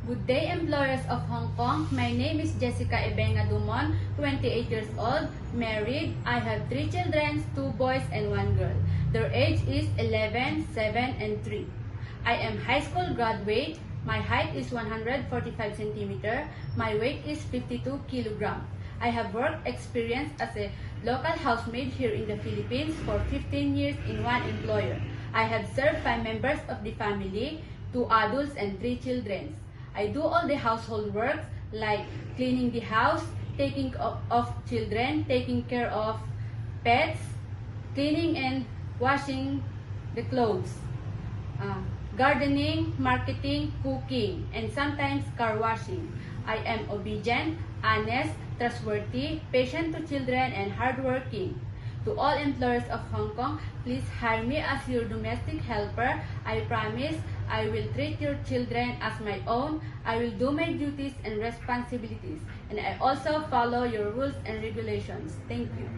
Good day, employers of Hong Kong. My name is Jessica Ebenga Dumon, 28 years old, married. I have 3 children, 2 boys and 1 girl. Their age is 11, 7, and 3. I am high school graduate. My height is 145 cm. My weight is 52 kg. I have work experience as a local housemaid here in the Philippines for 15 years in one employer. I have served 5 members of the family, 2 adults and 3 children. I do all the household work like cleaning the house, taking of children, taking care of pets, cleaning and washing the clothes, gardening, marketing, cooking, and sometimes car washing. I am obedient, honest, trustworthy, patient to children, and hardworking. To all employers of Hong Kong, please hire me as your domestic helper. I promise I will treat your children as my own. I will do my duties and responsibilities. And I also follow your rules and regulations. Thank you.